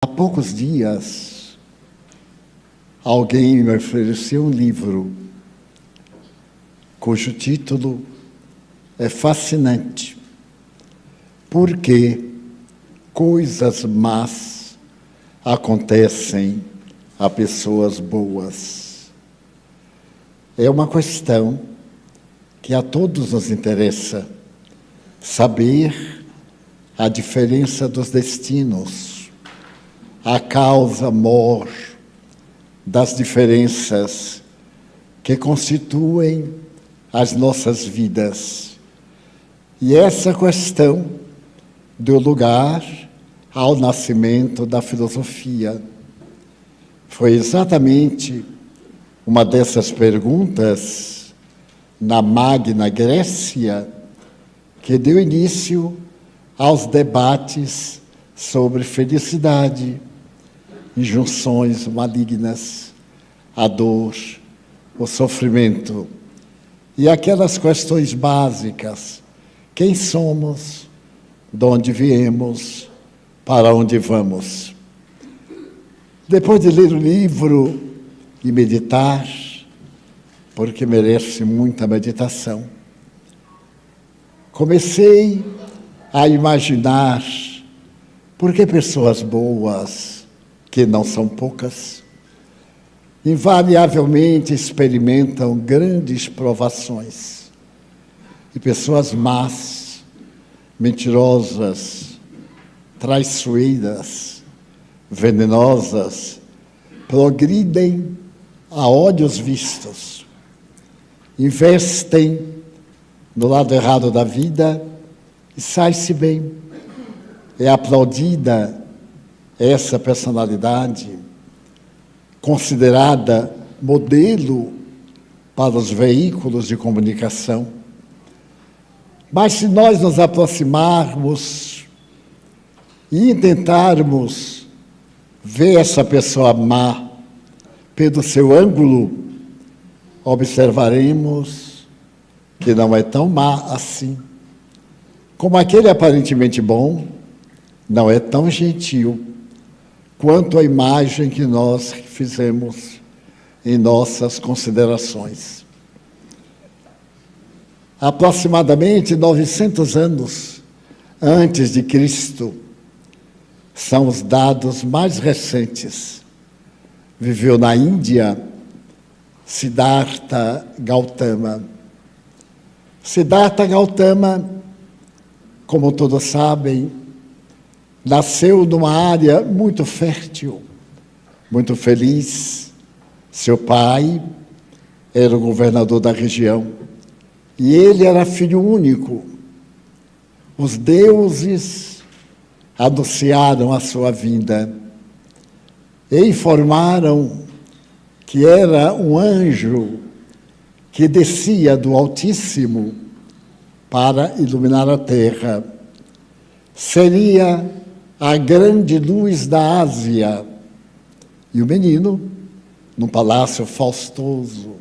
Há poucos dias, alguém me ofereceu um livro cujo título é fascinante, porque coisas más acontecem a pessoas boas. É uma questão que a todos nos interessa, saber a diferença dos destinos, a causa-mor das diferenças que constituem as nossas vidas. E essa questão deu lugar ao nascimento da filosofia. Foi exatamente uma dessas perguntas na Magna Grécia que deu início aos debates sobre felicidade, injunções malignas, a dor, o sofrimento e aquelas questões básicas: quem somos, de onde viemos, para onde vamos. Depois de ler o livro e meditar, porque merece muita meditação, comecei a imaginar por que pessoas boas, que não são poucas, invariavelmente experimentam grandes provações, e pessoas más, mentirosas, traiçoeiras, venenosas, progridem a olhos vistos, investem no lado errado da vida e sai-se bem. É aplaudida essa personalidade, considerada modelo para os veículos de comunicação. Mas se nós nos aproximarmos e tentarmos ver essa pessoa má pelo seu ângulo, observaremos que não é tão má assim. Como aquele aparentemente bom, não é tão gentil quanto a imagem que nós fizemos em nossas considerações. Aproximadamente 900 anos antes de Cristo, são os dados mais recentes. Viveu na Índia Siddhartha Gautama. Siddhartha Gautama, como todos sabem, nasceu numa área muito fértil, muito feliz. Seu pai era o governador da região e ele era filho único. Os deuses anunciaram a sua vinda e informaram que era um anjo que descia do Altíssimo para iluminar a terra. Seria a grande luz da Ásia. E o menino, num palácio faustoso,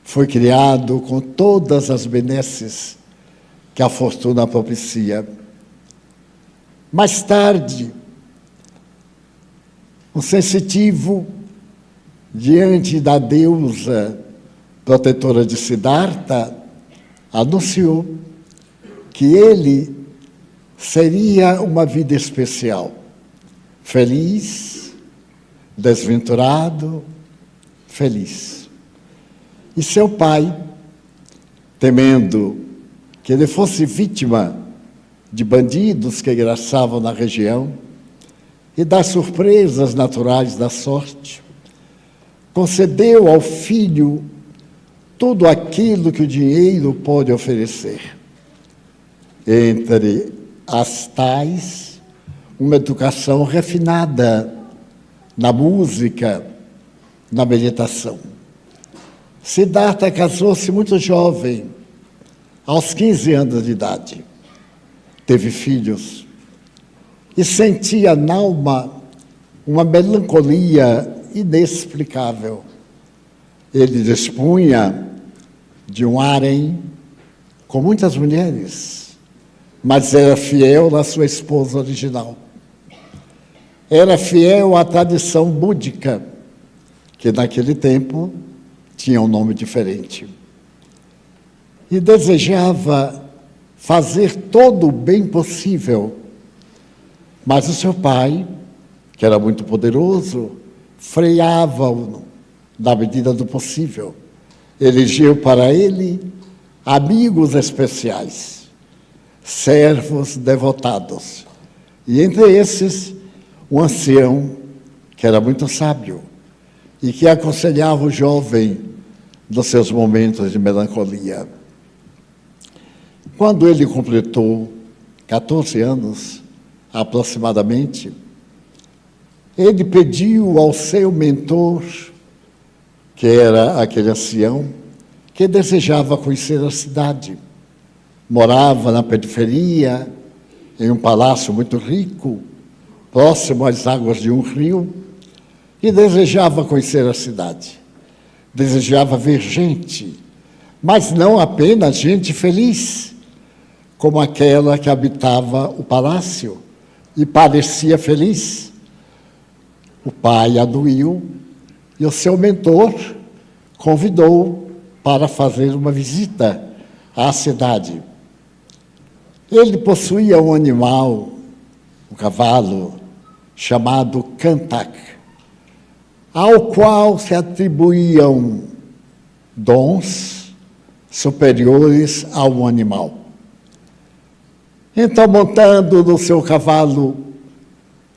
foi criado com todas as benesses que a fortuna propicia. Mais tarde, um sensitivo, diante da deusa protetora de Siddhartha, anunciou que ele seria uma vida especial, feliz, desventurado, feliz. E seu pai, temendo que ele fosse vítima de bandidos que graçavam na região e das surpresas naturais da sorte, concedeu ao filho tudo aquilo que o dinheiro pode oferecer. Entre as tais, uma educação refinada na música, na meditação. Siddhartha casou-se muito jovem, aos 15 anos de idade. Teve filhos e sentia na alma uma melancolia inexplicável. Ele dispunha de um harém com muitas mulheres, mas era fiel à sua esposa original. era fiel à tradição búdica, que naquele tempo tinha um nome diferente. E desejava fazer todo o bem possível. Mas o seu pai, que era muito poderoso, freava-o na medida do possível. Elegeu para ele amigos especiais, servos devotados. E entre esses, um ancião que era muito sábio e que aconselhava o jovem nos seus momentos de melancolia. Quando ele completou 14 anos, aproximadamente, ele pediu ao seu mentor, que era aquele ancião, que desejava conhecer a cidade. Morava na periferia, em um palácio muito rico, próximo às águas de um rio, e desejava conhecer a cidade. Desejava ver gente, mas não apenas gente feliz, como aquela que habitava o palácio e parecia feliz. O pai aduiu e o seu mentor convidou para fazer uma visita à cidade. Ele possuía um animal, um cavalo, chamado Cantac, ao qual se atribuíam dons superiores ao animal. Então, montando no seu cavalo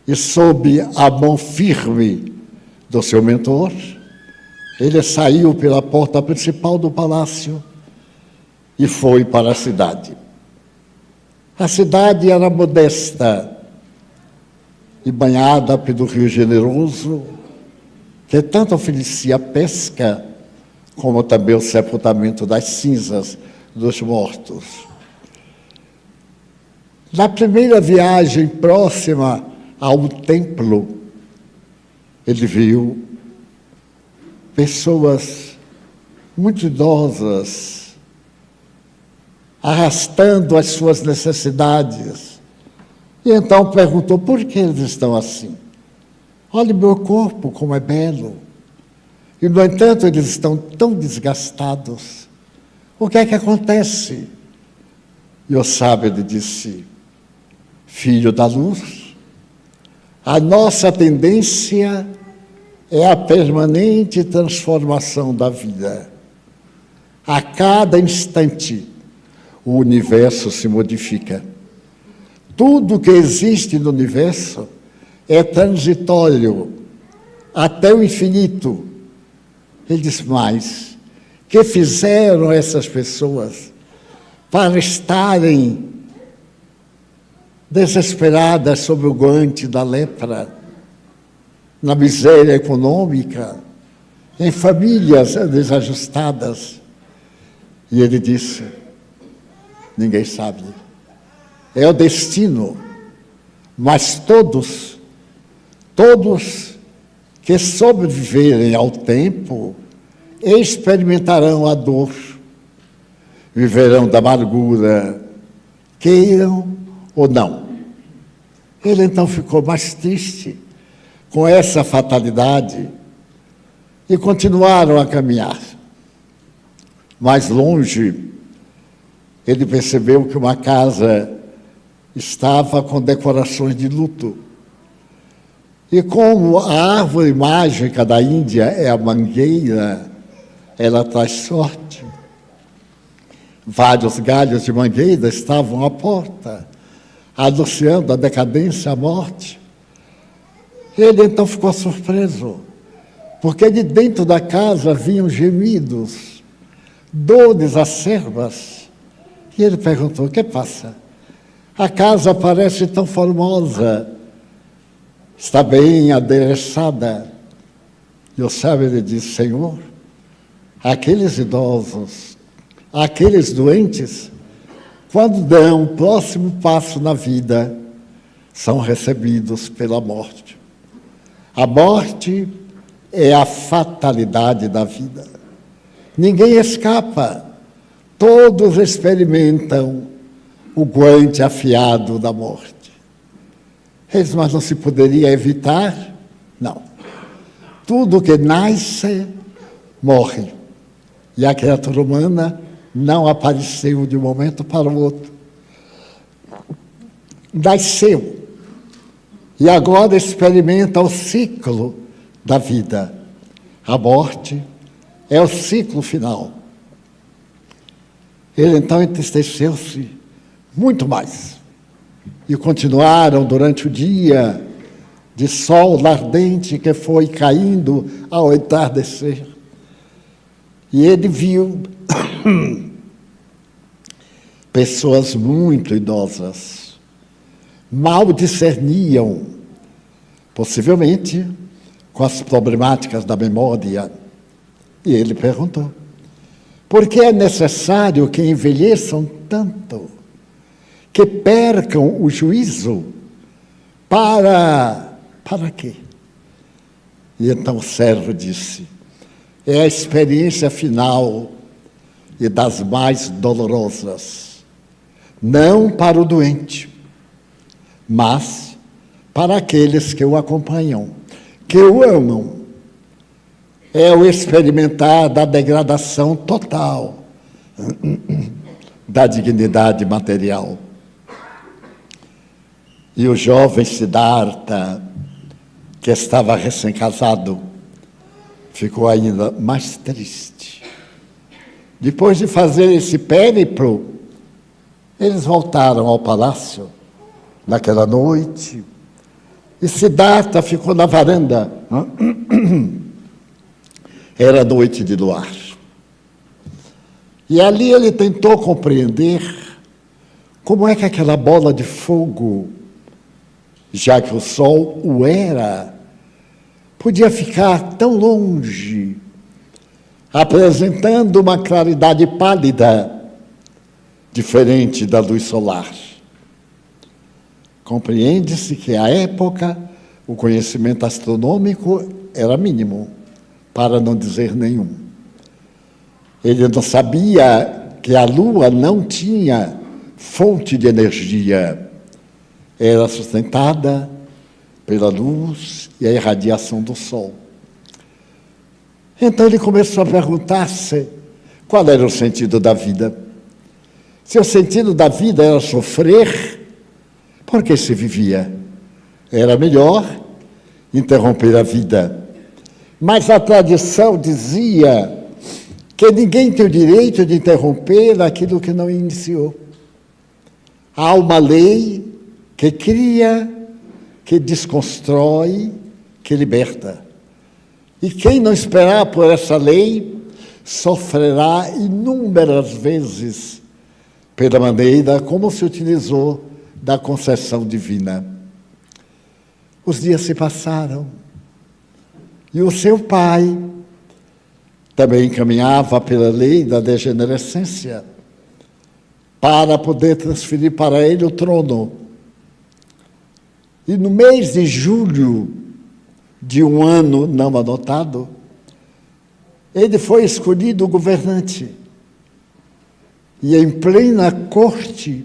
e sob a mão firme do seu mentor, ele saiu pela porta principal do palácio e foi para a cidade. A cidade era modesta e banhada pelo rio generoso, que tanto oferecia a pesca, como também o sepultamento das cinzas dos mortos. Na primeira viagem próxima ao templo, ele viu pessoas muito idosas, arrastando as suas necessidades. E então perguntou, por que eles estão assim? Olha meu corpo, como é belo. E, no entanto, eles estão tão desgastados. O que é que acontece? E o sábio lhe disse, filho da luz, a nossa tendência é a permanente transformação da vida. A cada instante, o universo se modifica. Tudo que existe no universo é transitório até o infinito. Ele diz mais, que fizeram essas pessoas para estarem desesperadas sob o guante da lepra, na miséria econômica, em famílias desajustadas. E ele disse, ninguém sabe, é o destino, mas todos que sobreviverem ao tempo experimentarão a dor, viverão da amargura, queiram ou não. Ele então ficou mais triste com essa fatalidade e continuaram a caminhar. Mais longe, ele percebeu que uma casa estava com decorações de luto. E como a árvore mágica da Índia é a mangueira, ela traz sorte. Vários galhos de mangueira estavam à porta, anunciando a decadência, a morte. Ele então ficou surpreso, porque de dentro da casa vinham gemidos, dores acerbas. E ele perguntou, o que passa? A casa parece tão formosa, está bem adereçada. E o sábio lhe disse, Senhor, aqueles idosos, aqueles doentes, quando dão o próximo passo na vida, são recebidos pela morte. A morte é a fatalidade da vida. Ninguém escapa. Todos experimentam o guante afiado da morte. Mas não se poderia evitar? Não. Tudo que nasce, morre. E a criatura humana não apareceu de um momento para o outro. Nasceu. E agora experimenta o ciclo da vida. A morte é o ciclo final. Ele então entristeceu-se muito mais. E continuaram durante o dia de sol ardente que foi caindo ao entardecer. E ele viu pessoas muito idosas, mal discerniam, possivelmente com as problemáticas da memória. E ele perguntou: por que é necessário que envelheçam tanto, que percam o juízo? Para quê? E então o servo disse: é a experiência final e das mais dolorosas, não para o doente, mas para aqueles que o acompanham, que o amam. É o experimentar da degradação total da dignidade material. E o jovem Siddhartha, que estava recém-casado, ficou ainda mais triste. Depois de fazer esse périplo, eles voltaram ao palácio naquela noite, e Siddhartha ficou na varanda. Era noite de luar. E ali ele tentou compreender como é que aquela bola de fogo, já que o sol o era, podia ficar tão longe, apresentando uma claridade pálida, diferente da luz solar. Compreende-se que, à época, o conhecimento astronômico era mínimo, para não dizer nenhum. Ele não sabia que a Lua não tinha fonte de energia. Era sustentada pela luz e a irradiação do Sol. Então ele começou a perguntar-se qual era o sentido da vida. Se o sentido da vida era sofrer, por que se vivia? Era melhor interromper a vida. Mas a tradição dizia que ninguém tem o direito de interromper aquilo que não iniciou. Há uma lei que cria, que desconstrói, que liberta. E quem não esperar por essa lei sofrerá inúmeras vezes pela maneira como se utilizou da concessão divina. Os dias se passaram e o seu pai também caminhava pela lei da degenerescência para poder transferir para ele o trono. E no mês de julho de um ano não anotado, ele foi escolhido governante. E em plena corte,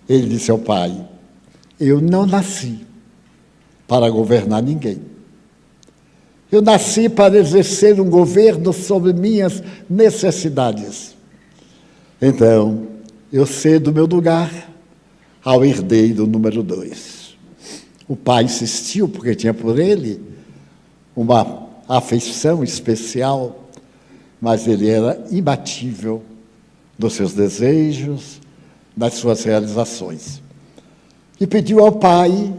ele disse ao pai: eu não nasci para governar ninguém. Eu nasci para exercer um governo sobre minhas necessidades. Então, eu cedo meu lugar ao herdeiro número 2. O pai insistiu, porque tinha por ele uma afeição especial, mas ele era imbatível nos seus desejos, nas suas realizações. E pediu ao pai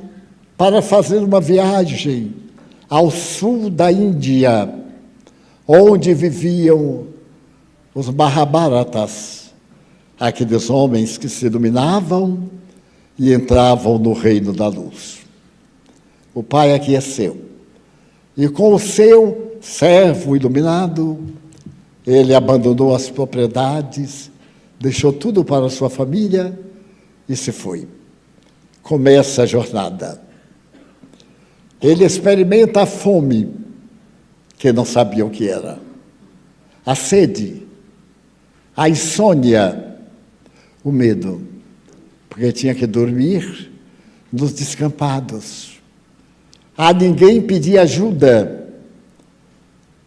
para fazer uma viagem ao sul da Índia, onde viviam os Mahabharatas, aqueles homens que se iluminavam e entravam no reino da luz. O pai aqueceu. E com o seu servo iluminado, ele abandonou as propriedades, deixou tudo para a sua família e se foi. Começa a jornada. Ele experimenta a fome, que não sabia o que era, a sede, a insônia, o medo, porque tinha que dormir nos descampados. A ninguém pedia ajuda.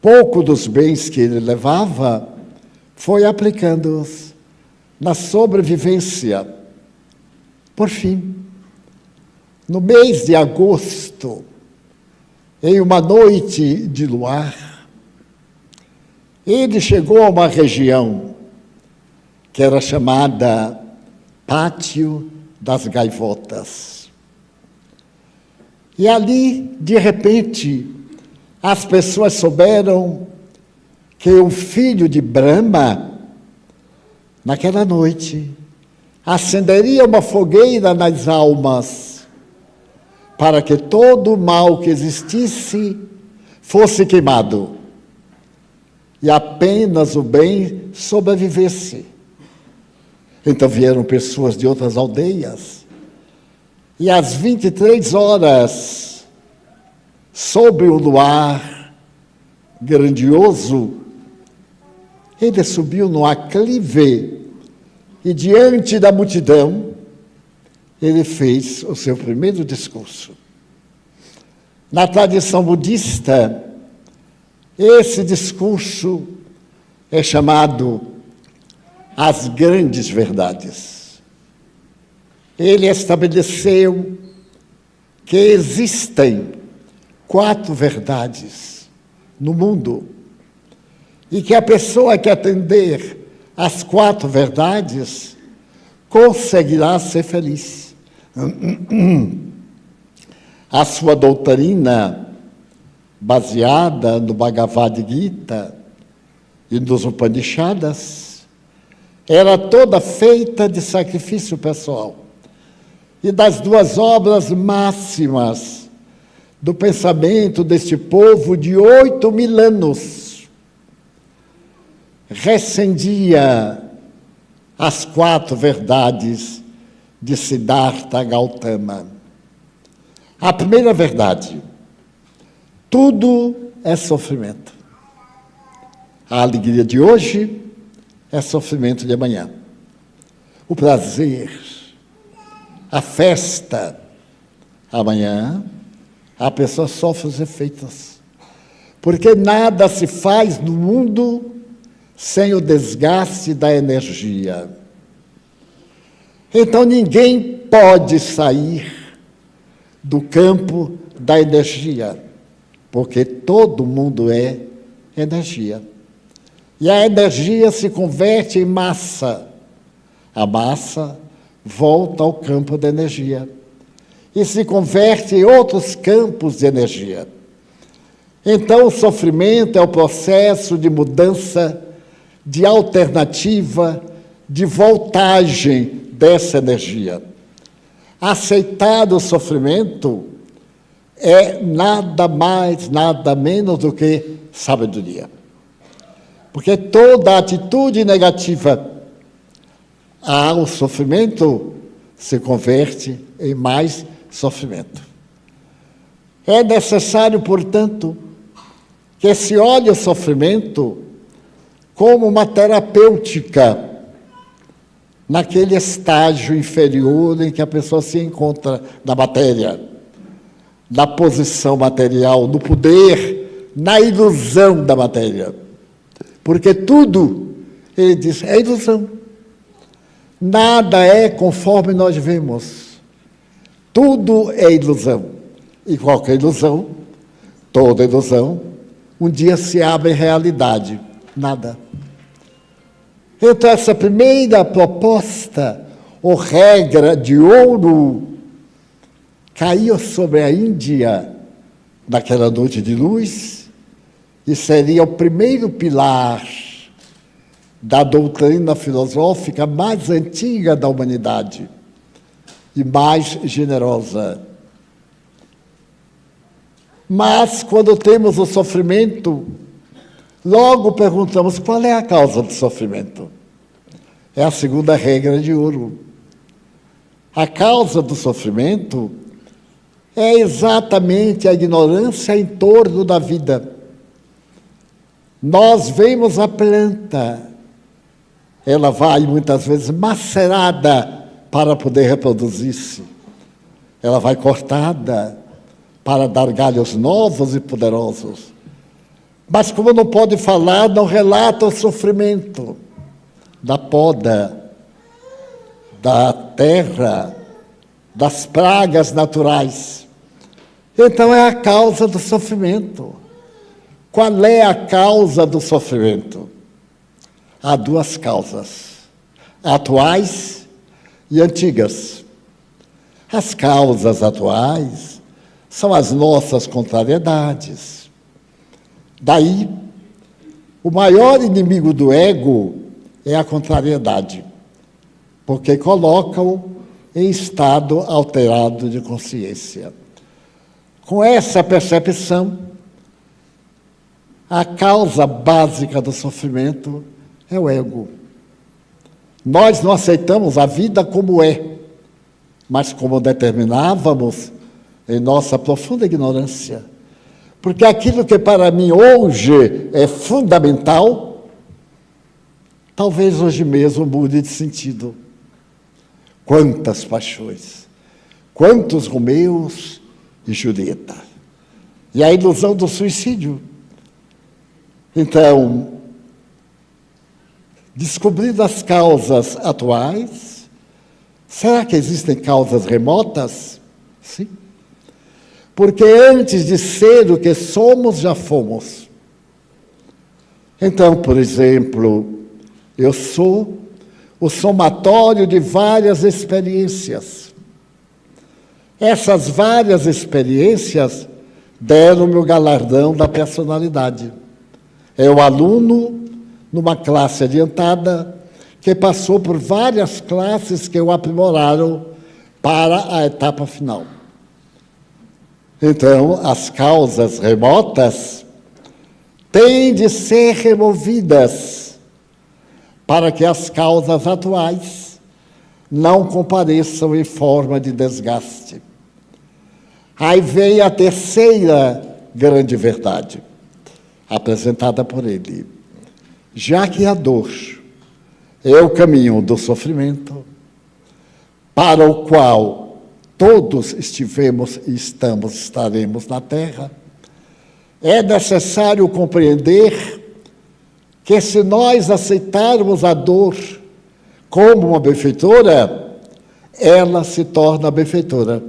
Pouco dos bens que ele levava foi aplicando-os na sobrevivência. Por fim, no mês de agosto, em uma noite de luar, ele chegou a uma região que era chamada Pátio das Gaivotas. E ali, de repente, as pessoas souberam que o filho de Brahma, naquela noite, acenderia uma fogueira nas almas, para que todo o mal que existisse fosse queimado, e apenas o bem sobrevivesse. Então vieram pessoas de outras aldeias, e às 23 horas, sobre o luar grandioso, ele subiu no aclive e, diante da multidão, ele fez o seu primeiro discurso. Na tradição budista, esse discurso é chamado As Grandes Verdades. Ele estabeleceu que existem 4 verdades no mundo e que a pessoa que atender às 4 verdades conseguirá ser feliz. A sua doutrina, baseada no Bhagavad Gita e nos Upanishadas, era toda feita de sacrifício pessoal e das 2 obras máximas do pensamento deste povo de 8.000 anos. Recendia as 4 verdades de Siddhartha Gautama. A primeira verdade: tudo é sofrimento. A alegria de hoje é sofrimento de amanhã. O prazer, a festa, amanhã a pessoa sofre os efeitos. Porque nada se faz no mundo sem o desgaste da energia. Então ninguém pode sair do campo da energia, porque todo mundo é energia. E a energia se converte em massa. A massa volta ao campo da energia e se converte em outros campos de energia. Então, o sofrimento é o processo de mudança, de alternativa, de voltagem dessa energia. Aceitar o sofrimento é nada mais, nada menos do que sabedoria. Porque toda atitude negativa ao sofrimento se converte em mais sofrimento. É necessário, portanto, que se olhe o sofrimento como uma terapêutica naquele estágio inferior em que a pessoa se encontra na matéria, na posição material, no poder, na ilusão da matéria. Porque tudo, ele diz, é ilusão. Nada é conforme nós vemos. Tudo é ilusão. E qualquer ilusão, toda ilusão, um dia se abre em realidade. Nada. Então, essa primeira proposta, ou regra de ouro, caiu sobre a Índia naquela noite de luz e seria o primeiro pilar da doutrina filosófica mais antiga da humanidade e mais generosa. Mas, quando temos o sofrimento, logo perguntamos qual é a causa do sofrimento. É a segunda regra de ouro. A causa do sofrimento é exatamente a ignorância em torno da vida. Nós vemos a planta, ela vai muitas vezes macerada para poder reproduzir-se. ela vai cortada para dar galhos novos e poderosos. Mas como não pode falar, não relata o sofrimento da poda, da terra, das pragas naturais. Então é a causa do sofrimento. Qual é a causa do sofrimento? Há duas causas, atuais e antigas. As causas atuais são as nossas contrariedades. Daí, o maior inimigo do ego é a contrariedade, porque coloca-o em estado alterado de consciência. Com essa percepção, a causa básica do sofrimento é o ego. Nós não aceitamos a vida como é, mas como determinávamos em nossa profunda ignorância. Porque aquilo que para mim hoje é fundamental, talvez hoje mesmo mude de sentido. Quantas paixões, quantos Romeus e Julieta. E a ilusão do suicídio. Então, descobrindo as causas atuais, será que existem causas remotas? Sim. Porque antes de ser o que somos, já fomos. Então, por exemplo, eu sou o somatório de várias experiências. Essas várias experiências deram-me o galardão da personalidade. É o aluno numa classe adiantada que passou por várias classes que o aprimoraram para a etapa final. Então, as causas remotas têm de ser removidas para que as causas atuais não compareçam em forma de desgaste. Aí vem a terceira grande verdade, apresentada por ele. Já que a dor é o caminho do sofrimento, para o qual todos estivemos e estaremos na Terra, é necessário compreender que se nós aceitarmos a dor como uma benfeitora, ela se torna benfeitora.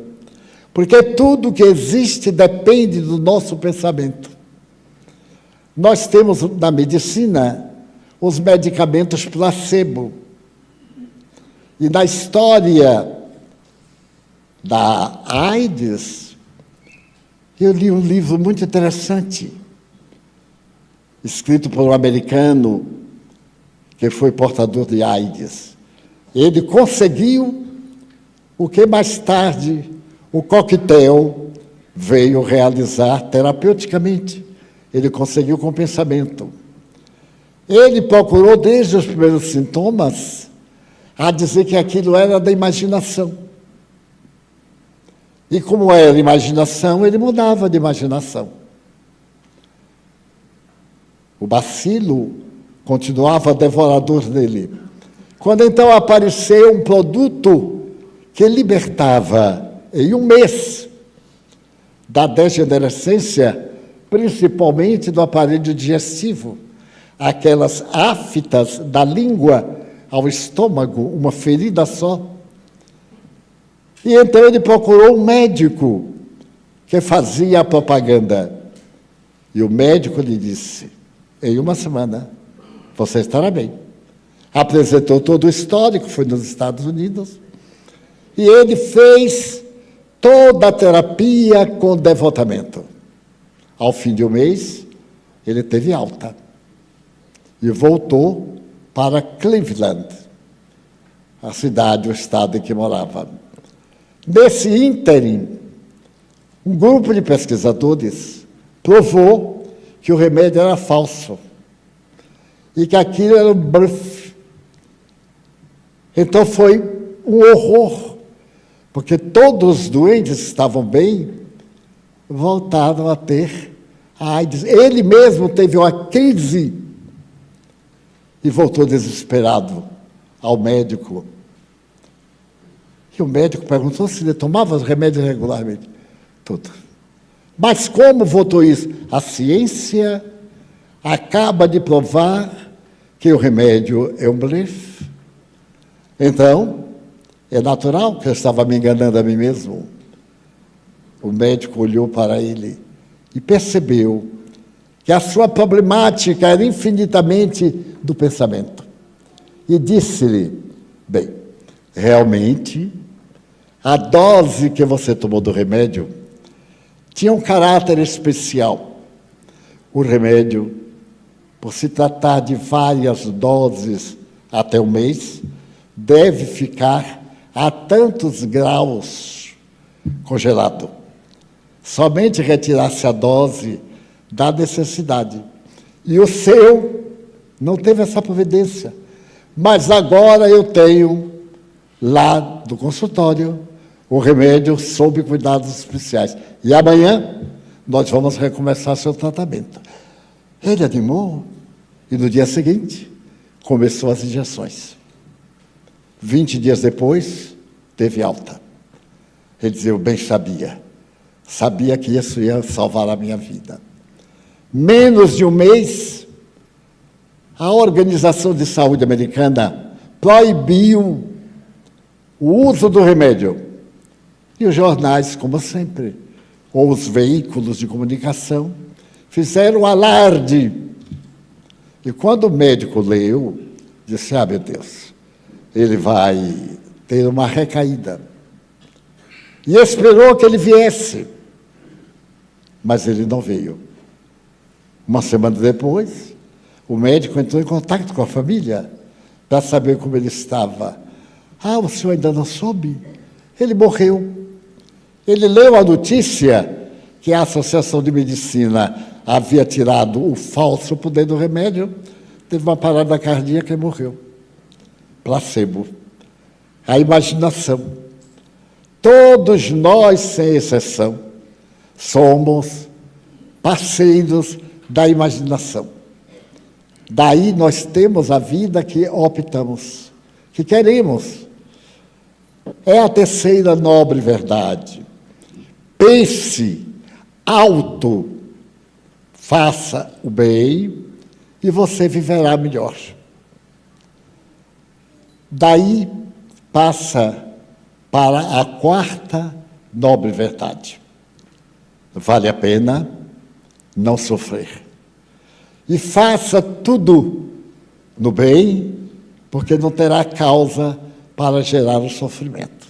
Porque tudo que existe depende do nosso pensamento. Nós temos na medicina os medicamentos placebo. E na história da AIDS, eu li um livro muito interessante, escrito por um americano que foi portador de AIDS. Ele conseguiu o que mais tarde o coquetel veio realizar terapeuticamente. Ele conseguiu com o pensamento. Ele procurou, desde os primeiros sintomas, a dizer que aquilo era da imaginação. E como era imaginação, ele mudava de imaginação. O bacilo continuava devorador dele. Quando então apareceu um produto que libertava em um mês da degenerescência, principalmente do aparelho digestivo, aquelas aftas da língua ao estômago, uma ferida só. E então ele procurou um médico que fazia a propaganda. E o médico lhe disse, em uma semana, você estará bem. Apresentou todo o histórico, foi nos Estados Unidos, e ele fez toda a terapia com devotamento. Ao fim de um mês, ele teve alta e voltou para Cleveland, a cidade, o estado em que morava. Nesse ínterim, um grupo de pesquisadores provou que o remédio era falso e que aquilo era um bluff. Então foi um horror, porque todos os doentes que estavam bem voltaram a ter a AIDS. Ele mesmo teve uma crise e voltou desesperado ao médico. E o médico perguntou se ele tomava os remédios regularmente. Tudo. Mas como votou isso? A ciência acaba de provar que o remédio é um blefe. Então, é natural que eu estava me enganando a mim mesmo. O médico olhou para ele e percebeu que a sua problemática era infinitamente do pensamento. E disse-lhe, bem, realmente, a dose que você tomou do remédio tinha um caráter especial. O remédio, por se tratar de várias doses até um mês, deve ficar a tantos graus congelado. Somente retirar-se a dose da necessidade. E o seu não teve essa providência. Mas agora eu tenho, lá do consultório, o remédio sob cuidados especiais. E amanhã nós vamos recomeçar seu tratamento. Ele animou e no dia seguinte começou as injeções. 20 dias depois, teve alta. Ele dizia, eu bem sabia que isso ia salvar a minha vida. Menos de um mês, a Organização de Saúde Americana proibiu o uso do remédio. E os jornais, como sempre, ou os veículos de comunicação, fizeram alarde. E quando o médico leu, disse, meu Deus, ele vai ter uma recaída. E esperou que ele viesse, mas ele não veio. Uma semana depois, o médico entrou em contato com a família para saber como ele estava. O senhor ainda não soube? Ele morreu. Ele leu a notícia que a Associação de Medicina havia tirado o falso poder do remédio, teve uma parada cardíaca e morreu. Placebo. A imaginação. Todos nós, sem exceção, somos parceiros da imaginação. Daí nós temos a vida que optamos, que queremos. É a terceira nobre verdade. Pense alto, faça o bem e você viverá melhor. Daí passa para a quarta nobre verdade. Vale a pena não sofrer. E faça tudo no bem, porque não terá causa para gerar o sofrimento.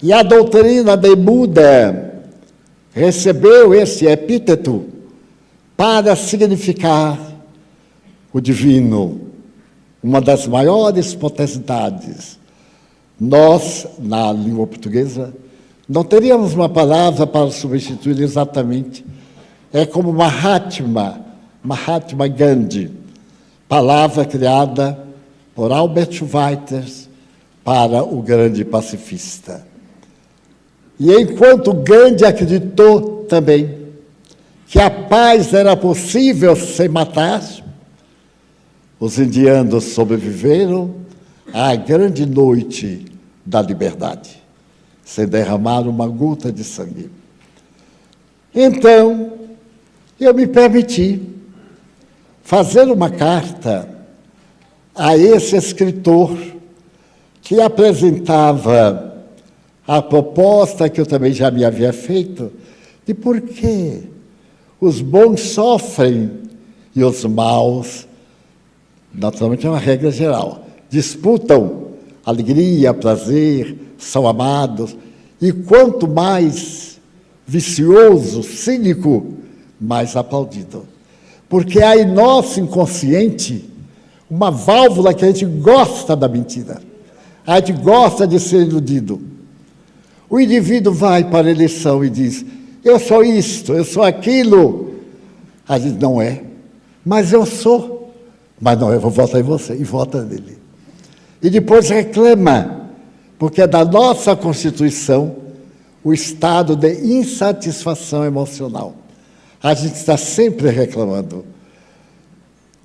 E a doutrina de Buda recebeu esse epíteto para significar o divino, uma das maiores potencialidades. Nós, na língua portuguesa, não teríamos uma palavra para substituir exatamente. É como Mahatma Gandhi, palavra criada por Albert Schweitzer para o grande pacifista. E enquanto Gandhi acreditou também que a paz era possível sem matar, os indianos sobreviveram à grande noite da liberdade, sem derramar uma gota de sangue. Então, eu me permiti fazer uma carta a esse escritor que apresentava a proposta que eu também já me havia feito de por que os bons sofrem e os maus, naturalmente é uma regra geral, disputam alegria, prazer, são amados, e quanto mais vicioso, cínico, mais aplaudido. Porque há em nosso inconsciente uma válvula que a gente gosta da mentira, a gente gosta de ser iludido. O indivíduo vai para a eleição e diz, eu sou isto, eu sou aquilo. A gente não é, mas eu sou. Mas não, eu vou votar em você, e vota nele. E depois reclama, porque é da nossa Constituição o estado de insatisfação emocional. A gente está sempre reclamando.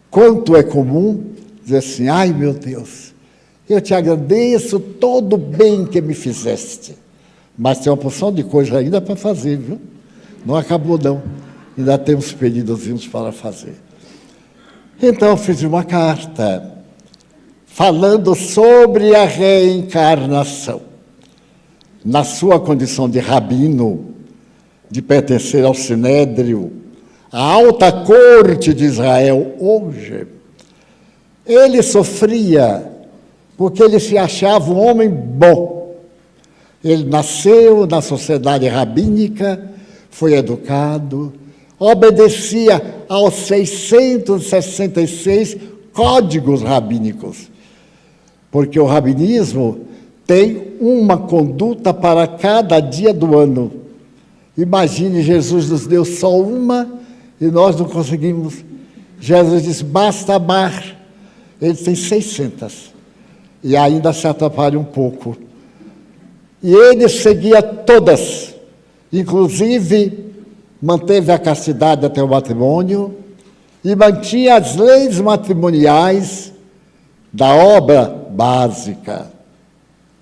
Quanto é comum dizer assim, ai meu Deus, eu te agradeço todo o bem que me fizeste. Mas tem uma porção de coisa ainda para fazer, viu? Não acabou, não. Ainda tem uns pedidozinhos para fazer. Então, eu fiz uma carta falando sobre a reencarnação. Na sua condição de rabino, de pertencer ao Sinédrio, à alta corte de Israel hoje, ele sofria porque ele se achava um homem bom. Ele nasceu na sociedade rabínica, foi educado, obedecia aos 666 códigos rabínicos, porque o rabinismo tem uma conduta para cada dia do ano. Imagine, Jesus nos deu só uma e nós não conseguimos. Jesus disse, basta amar. Ele tem 600 e ainda se atrapalha um pouco. E ele seguia todas, inclusive manteve a castidade até o matrimônio e mantinha as leis matrimoniais da obra básica.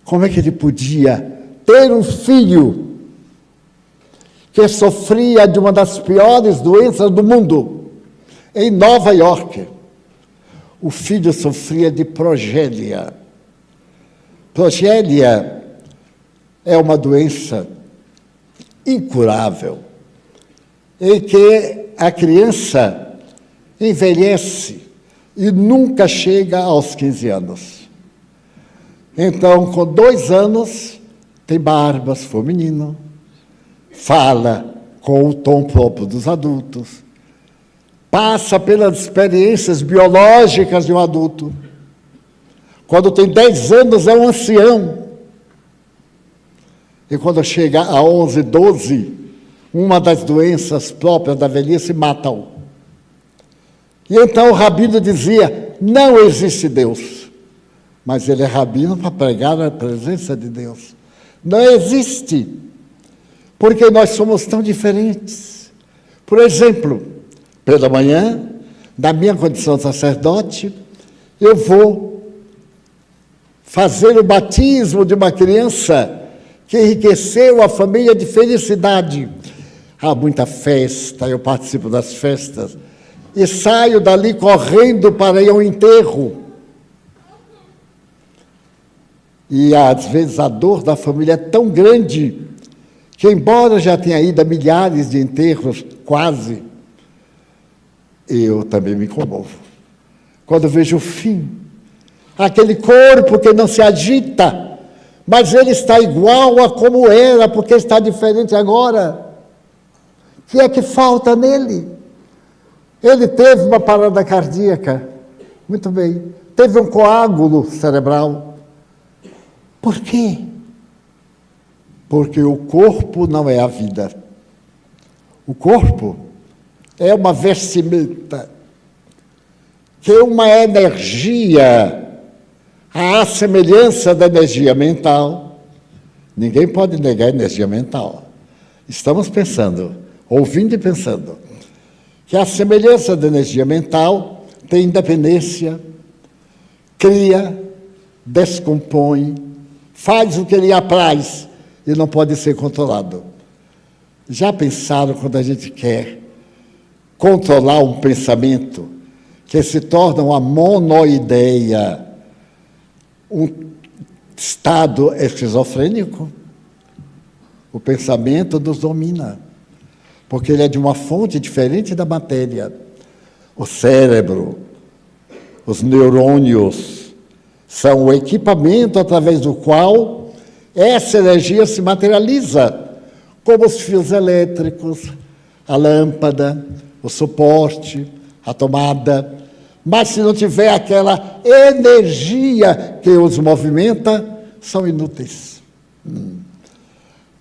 Como é que ele podia ter um filho que sofria de uma das piores doenças do mundo, em Nova York? O filho sofria de progélia. Progélia é uma doença incurável, em que a criança envelhece e nunca chega aos 15 anos. Então, com 2 anos, tem barba, se for menino, fala com o tom próprio dos adultos, passa pelas experiências biológicas de um adulto. Quando tem 10 anos, é um ancião. E quando chega a 11, 12, uma das doenças próprias da velhice mata-o. E então o rabino dizia, não existe Deus. Mas ele é rabino para pregar a presença de Deus. Não existe, porque nós somos tão diferentes. Por exemplo, pela manhã, na minha condição de sacerdote, eu vou fazer o batismo de uma criança que enriqueceu a família de felicidade. Há muita festa, eu participo das festas, e saio dali correndo para ir ao enterro. E às vezes a dor da família é tão grande que, embora já tenha ido a milhares de enterros, quase, eu também me comovo. Quando vejo o fim, aquele corpo que não se agita, mas ele está igual a como era, porque está diferente agora. O que é que falta nele? Ele teve uma parada cardíaca, muito bem, teve um coágulo cerebral. Por quê? Porque o corpo não é a vida. O corpo é uma vestimenta, que é uma energia, à semelhança da energia mental. Ninguém pode negar a energia mental. Estamos pensando, ouvindo e pensando, que a semelhança da energia mental tem independência, cria, descompõe, faz o que lhe apraz e não pode ser controlado. Já pensaram quando a gente quer controlar um pensamento que se torna uma monoideia, um estado esquizofrênico? O pensamento nos domina, porque ele é de uma fonte diferente da matéria. O cérebro, os neurônios, são o equipamento através do qual essa energia se materializa, como os fios elétricos, a lâmpada, o suporte, a tomada. Mas se não tiver aquela energia que os movimenta, são inúteis.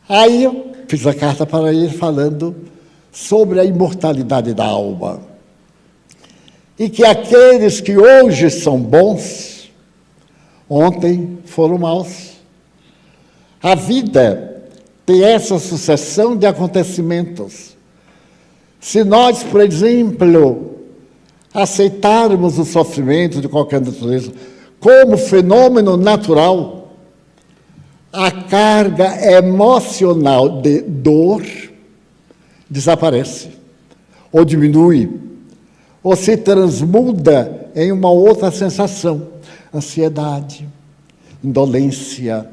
Aí eu fiz a carta para ele falando sobre a imortalidade da alma. E que aqueles que hoje são bons, ontem foram maus. A vida tem essa sucessão de acontecimentos. Se nós, por exemplo, aceitarmos o sofrimento de qualquer natureza como fenômeno natural, a carga emocional de dor desaparece, ou diminui, ou se transmuda em uma outra sensação, ansiedade, indolência,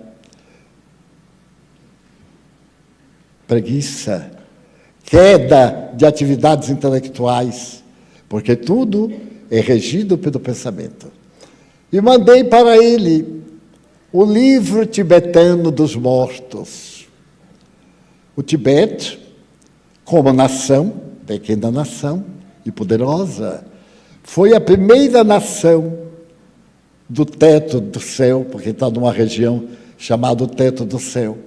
preguiça, queda de atividades intelectuais, porque tudo é regido pelo pensamento. E mandei para ele o livro tibetano dos mortos. O Tibete, como nação, pequena nação e poderosa, foi a primeira nação do teto do céu, porque está numa região chamada teto do céu,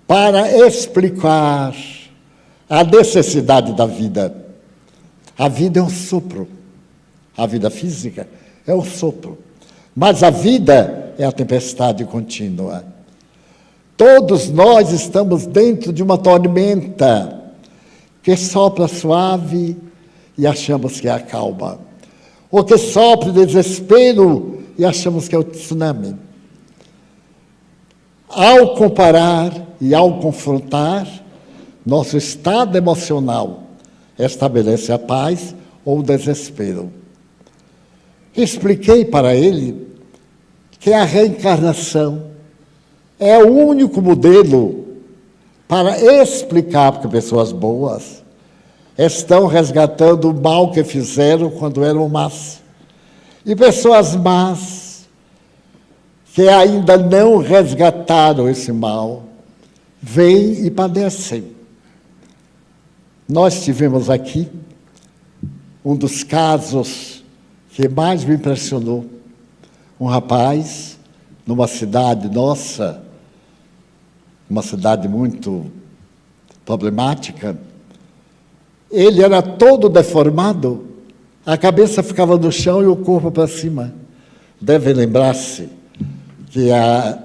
para explicar a necessidade da vida. A vida é um sopro, a vida física é um sopro, mas a vida é a tempestade contínua. Todos nós estamos dentro de uma tormenta que sopra suave e achamos que é a calma, ou que sopra desespero e achamos que é o tsunami. Ao comparar e ao confrontar, nosso estado emocional estabelece a paz ou o desespero. Expliquei para ele que a reencarnação é o único modelo para explicar, porque pessoas boas estão resgatando o mal que fizeram quando eram más. E pessoas más que ainda não resgataram esse mal, vêm e padecem. Nós tivemos aqui um dos casos que mais me impressionou. Um rapaz, numa cidade nossa, uma cidade muito problemática, ele era todo deformado, a cabeça ficava no chão e o corpo para cima. Devem lembrar-se que a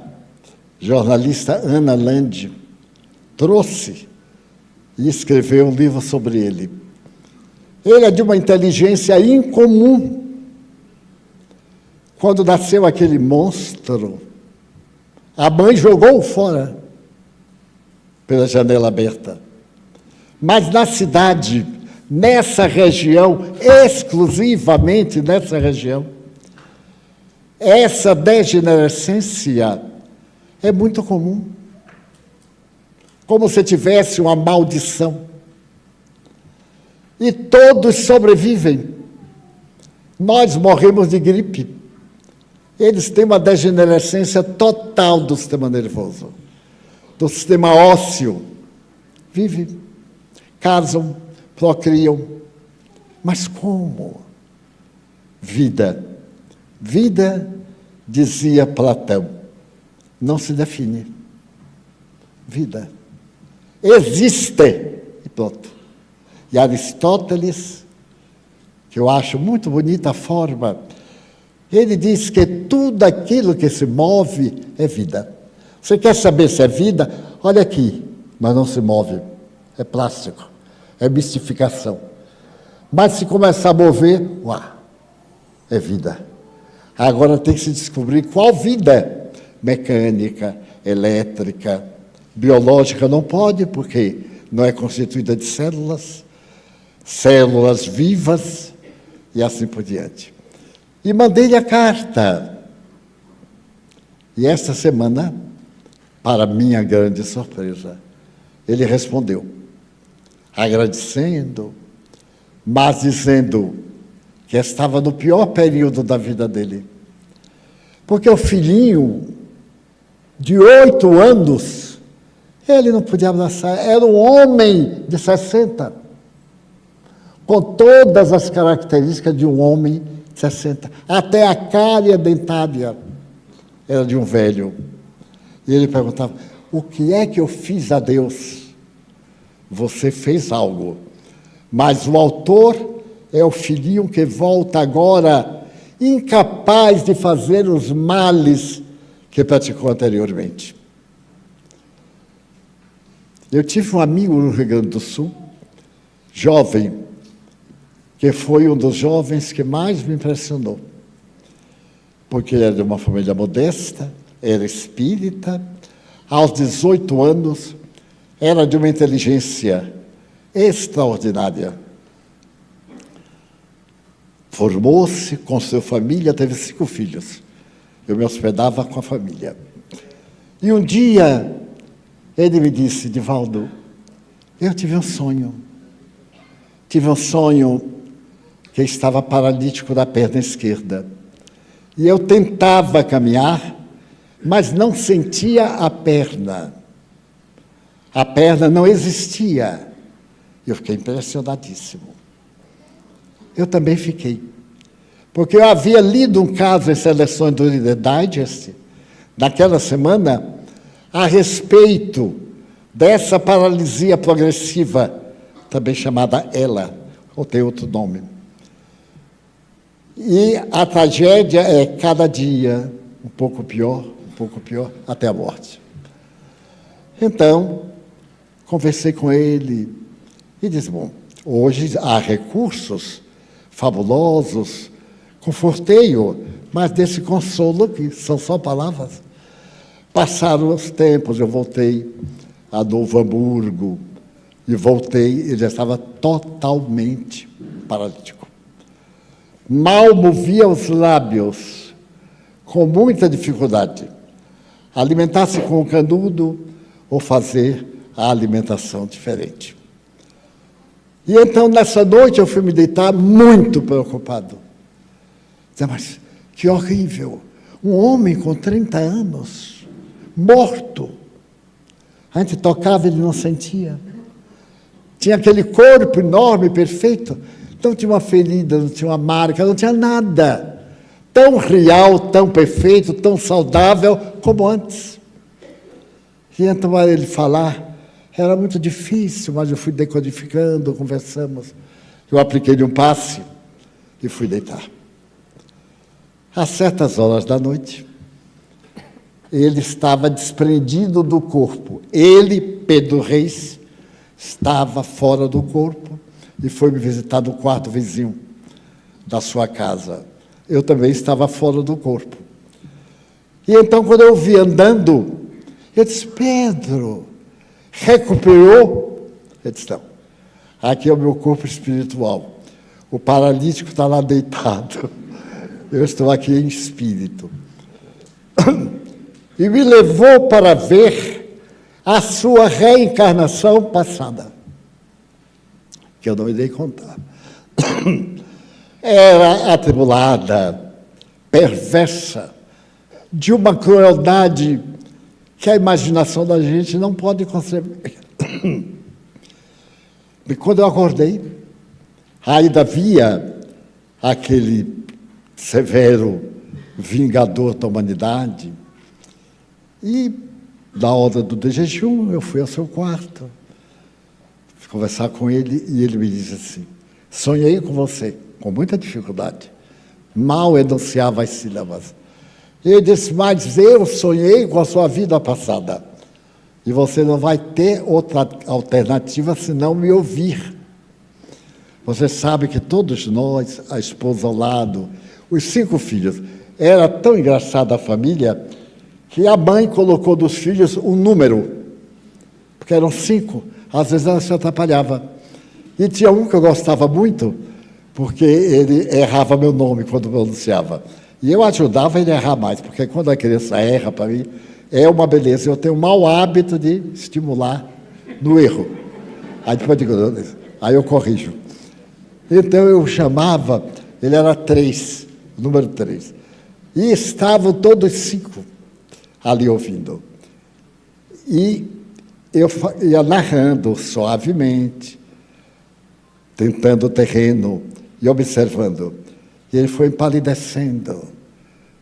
jornalista Ana Land trouxe e escreveu um livro sobre ele. Ele é de uma inteligência incomum. Quando nasceu aquele monstro, a mãe jogou-o fora pela janela aberta. Mas na cidade, nessa região, exclusivamente nessa região, essa degenerescência é muito comum. Como se tivesse uma maldição. E todos sobrevivem. Nós morremos de gripe. Eles têm uma degenerescência total do sistema nervoso, do sistema ósseo. Vivem, casam, procriam. Mas como? Vida. Vida, dizia Platão, não se define. Vida. Existe. E pronto. E Aristóteles, que eu acho muito bonita a forma, ele diz que tudo aquilo que se move é vida. Você quer saber se é vida? Olha aqui, mas não se move. É plástico, é mistificação. Mas se começar a mover, uau, é vida. Agora tem que se descobrir qual vida. Mecânica, elétrica, biológica não pode, porque não é constituída de células, células vivas e assim por diante. E mandei-lhe a carta. E esta semana, para minha grande surpresa, ele respondeu, agradecendo, mas dizendo que estava no pior período da vida dele. Porque o filhinho de 8 anos, ele não podia abraçar, era um homem de 60, com todas as características de um homem de 60, até a cárie dentária era de um velho. E ele perguntava, o que é que eu fiz a Deus? Você fez algo, mas o autor é o filhinho que volta agora, incapaz de fazer os males que praticou anteriormente. Eu tive um amigo no Rio Grande do Sul, jovem, que foi um dos jovens que mais me impressionou. porque ele era de uma família modesta, era espírita, aos 18 anos, era de uma inteligência extraordinária. Formou-se, construiu família, teve 5 filhos. Eu me hospedava com a família. E um dia, ele me disse: Divaldo, eu tive um sonho. Tive um sonho que eu estava paralítico da perna esquerda. E eu tentava caminhar, mas não sentia a perna. A perna não existia. Eu fiquei impressionadíssimo. Eu também fiquei. Porque eu havia lido um caso em Seleções do Reader's Digest, naquela semana, a respeito dessa paralisia progressiva, também chamada ELA, ou tem outro nome. E a tragédia é cada dia um pouco pior, até a morte. Então, conversei com ele e disse: bom, hoje há recursos fabulosos, confortei-o, mas desse consolo que são só palavras. Passaram os tempos, eu voltei a Novo Hamburgo, e voltei, ele já estava totalmente paralítico. Mal movia os lábios, com muita dificuldade. Alimentar-se com o canudo ou fazer a alimentação diferente. E então, nessa noite, eu fui me deitar muito preocupado. Dizia: mas que horrível! Um homem com 30 anos, morto. A gente tocava, ele não sentia. Tinha aquele corpo enorme, perfeito. Não tinha uma ferida, não tinha uma marca, não tinha nada. Tão real, tão perfeito, tão saudável como antes. E então, para ele falar, era muito difícil, mas eu fui decodificando, conversamos. Eu apliquei-lhe um passe e fui deitar. Às certas horas da noite, ele estava desprendido do corpo. Ele, Pedro Reis, estava fora do corpo e foi me visitar no quarto vizinho da sua casa. Eu também estava fora do corpo. E então, quando eu o vi andando, eu disse: Pedro, recuperou? Ele disse: não, aqui é o meu corpo espiritual. O paralítico está lá deitado. Eu estou aqui em espírito. E me levou para ver a sua reencarnação passada, que eu não irei contar. Era atribulada, perversa, de uma crueldade que a imaginação da gente não pode conceber. E quando eu acordei, ainda via aquele severo vingador da humanidade, e na hora do jejum eu fui ao seu quarto conversar com ele, e ele me disse assim: sonhei com você, com muita dificuldade, mal enunciava as sílabas. Ele disse: mas eu sonhei com a sua vida passada, e você não vai ter outra alternativa senão me ouvir. Você sabe que todos nós, a esposa ao lado, os 5 filhos, era tão engraçada a família que a mãe colocou dos filhos um número, porque eram 5, às vezes ela se atrapalhava. E tinha um que eu gostava muito, porque ele errava meu nome quando pronunciava. E eu ajudava ele a errar mais, porque quando a criança erra, para mim, é uma beleza. Eu tenho um mau hábito de estimular no erro. Aí depois eu digo: aí eu corrijo. Então eu chamava, ele era 3, número 3. E estavam todos 5 ali ouvindo. E eu ia narrando suavemente, tentando o terreno e observando. E ele foi empalidecendo,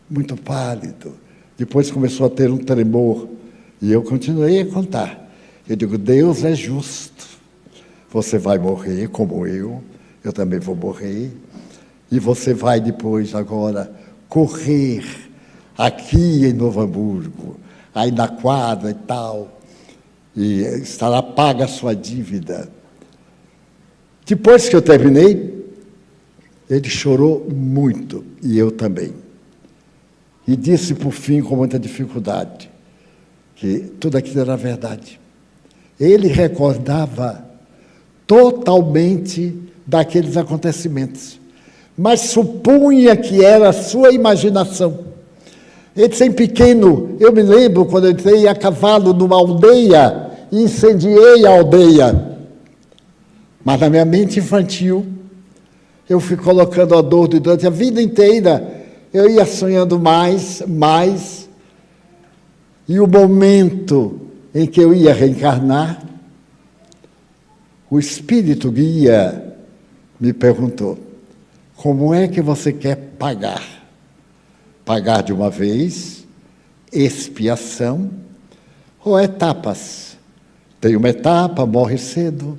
muito pálido. Depois começou a ter um tremor. E eu continuei a contar. Eu digo: Deus é justo. Você vai morrer como eu também vou morrer. E você vai depois, agora, correr aqui em Novo Hamburgo, aí na quadra e tal, e estará paga a sua dívida. Depois que eu terminei, ele chorou muito, e eu também. e disse, por fim, com muita dificuldade, que tudo aquilo era verdade. Ele recordava totalmente daqueles acontecimentos, mas supunha que era a sua imaginação. Ele disse, em pequeno, eu me lembro quando eu entrei a cavalo numa aldeia e incendiei a aldeia. Mas na minha mente infantil, eu fui colocando a dor durante a vida inteira. Eu ia sonhando mais, e o momento em que eu ia reencarnar, o espírito guia me perguntou, como é que você quer pagar? Pagar de uma vez, expiação ou etapas? Tem uma etapa, morre cedo,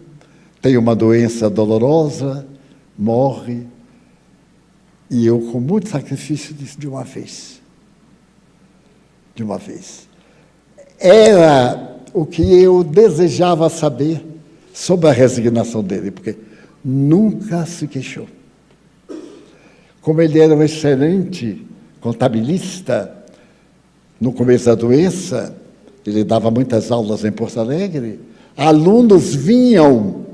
tem uma doença dolorosa, morre. E eu, com muito sacrifício, disse de uma vez. De uma vez. Era o que eu desejava saber sobre a resignação dele, porque nunca se queixou. Como ele era um excelente contabilista, no começo da doença, ele dava muitas aulas em Porto Alegre, alunos vinham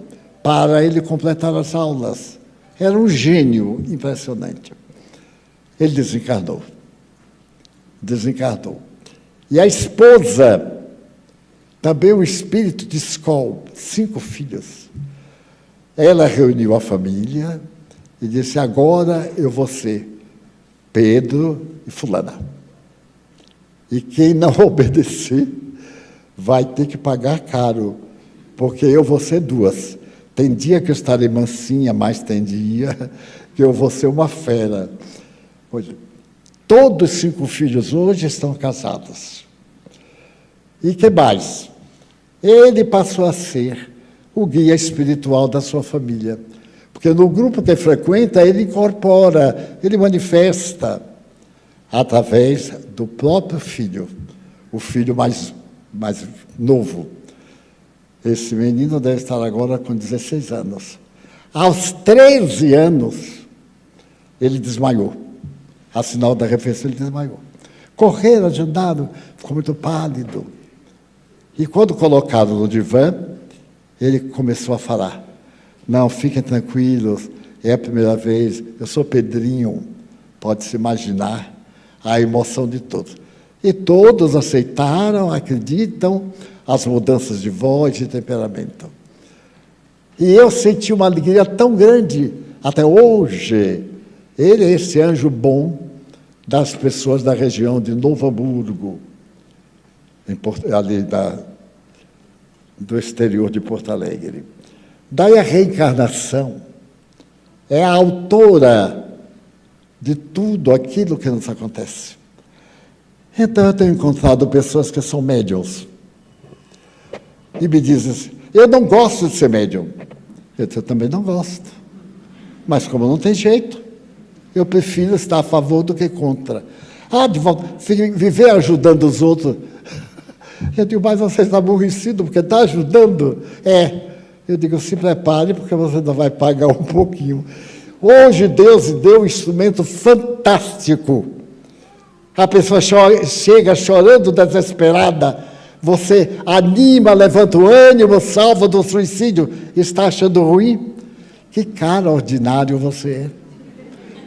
para ele completar as aulas. Era um gênio impressionante. Ele desencarnou. Desencarnou. E a esposa, também o espírito de Skol, 5 filhos. Ela reuniu a família e disse, agora eu vou ser Pedro e fulana. E quem não obedecer vai ter que pagar caro, porque eu vou ser 2. Tem dia que eu estarei mansinha, mas tem dia que eu vou ser uma fera. Hoje, todos 5 filhos hoje estão casados. E que mais? Ele passou a ser o guia espiritual da sua família. Porque no grupo que frequenta, ele incorpora, ele manifesta através do próprio filho, o filho mais novo. Esse menino deve estar agora com 16 anos. Aos 13 anos, ele desmaiou. A sinal da refeição, ele desmaiou. Correram, ajudaram, ficou muito pálido. E quando colocado no divã, ele começou a falar. Não, fiquem tranquilos, é a primeira vez, eu sou Pedrinho. Pode-se imaginar a emoção de todos. E todos aceitaram, acreditam, as mudanças de voz e temperamento. E eu senti uma alegria tão grande, até hoje. Ele é esse anjo bom das pessoas da região de Novo Hamburgo, ali do exterior de Porto Alegre. Daí a reencarnação é a autora de tudo aquilo que nos acontece. Então eu tenho encontrado pessoas que são médiums e me dizem assim, eu não gosto de ser médium. Eu também não gosto. Mas como não tem jeito, eu prefiro estar a favor do que contra. Viver ajudando os outros. Eu digo, mas você está aborrecido porque está ajudando? Eu digo, se prepare porque você ainda vai pagar um pouquinho. Hoje Deus deu um instrumento fantástico. A pessoa chega chorando, desesperada. Você anima, levanta o ânimo, salva do suicídio. Está achando ruim? Que cara ordinário você é.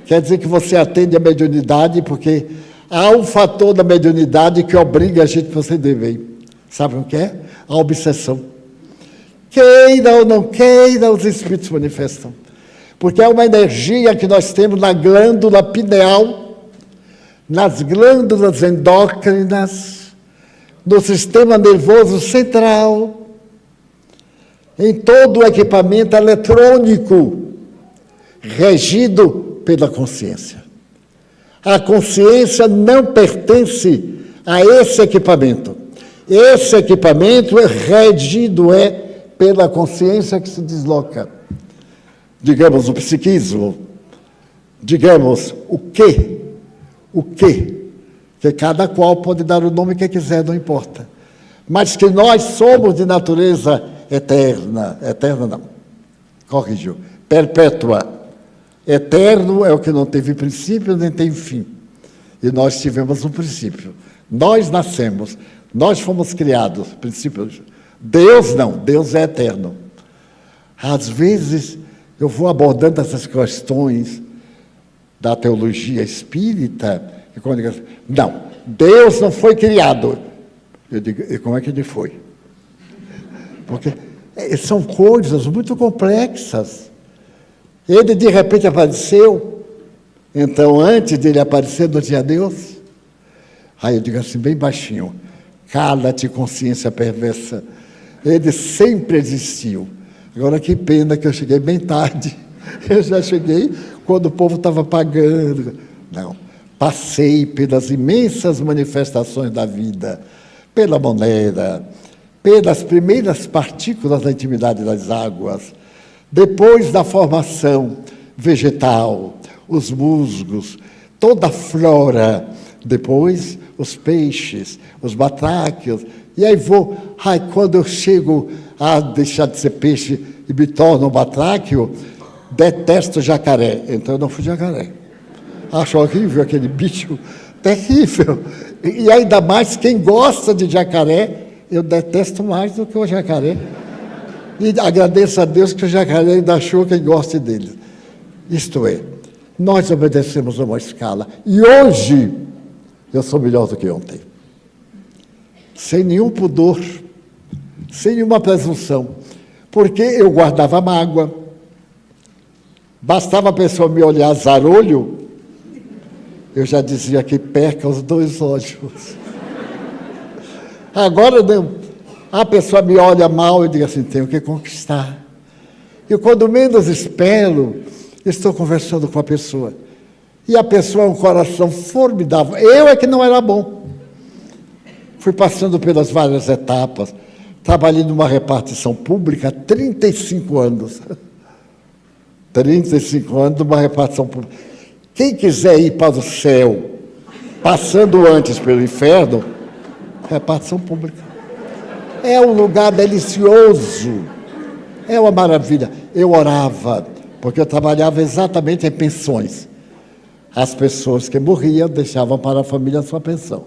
Quer dizer que você atende a mediunidade porque há um fator da mediunidade que obriga a gente a proceder bem. Sabe o que é? A obsessão. Queira ou não queira, os espíritos manifestam. Porque é uma energia que nós temos na glândula pineal, nas glândulas endócrinas, no sistema nervoso central, em todo o equipamento eletrônico, regido pela consciência. A consciência não pertence a esse equipamento. Esse equipamento é regido pela consciência que se desloca. Digamos, o psiquismo, digamos, o quê? Que cada qual pode dar o nome que quiser, não importa. Mas que nós somos de natureza eterna não, corrigiu, perpétua. Eterno é o que não teve princípio nem tem fim. E nós tivemos um princípio. Nós nascemos, nós fomos criados. Princípio. Deus não, Deus é eterno. Às vezes, eu vou abordando essas questões da teologia espírita, e quando eu digo, não, Deus não foi criado. Eu digo, e como é que ele foi? Porque são coisas muito complexas. Ele, de repente, apareceu. Então, antes dele aparecer, não tinha Deus? Aí eu digo assim, bem baixinho, cala-te, consciência perversa. Ele sempre existiu. Agora, que pena que eu cheguei bem tarde. Eu já cheguei quando o povo estava pagando. Não, passei pelas imensas manifestações da vida, pela moneda, pelas primeiras partículas da intimidade das águas, depois da formação vegetal, os musgos, toda a flora, depois os peixes, os batráquios, e aí vou, quando eu chego a deixar de ser peixe e me torno um batráquio, detesto jacaré, então eu não fui jacaré. Acho horrível aquele bicho, terrível. E ainda mais quem gosta de jacaré, eu detesto mais do que o jacaré. E agradeço a Deus que o jacaré ainda achou quem goste dele. Isto é, nós obedecemos a uma escala. E hoje, eu sou melhor do que ontem. Sem nenhum pudor, sem nenhuma presunção. Porque eu guardava mágoa. Bastava a pessoa me olhar zarolho, eu já dizia que perca os dois olhos. Agora não. A pessoa me olha mal e digo assim, tenho que conquistar. E quando menos espero, estou conversando com a pessoa. E a pessoa é um coração formidável. Eu é que não era bom. Fui passando pelas várias etapas. Trabalhei numa repartição pública há 35 anos. 35 anos numa repartição pública. Quem quiser ir para o céu, passando antes pelo inferno, repartição pública. É um lugar delicioso, é uma maravilha. Eu orava, porque eu trabalhava exatamente em pensões. As pessoas que morriam deixavam para a família a sua pensão.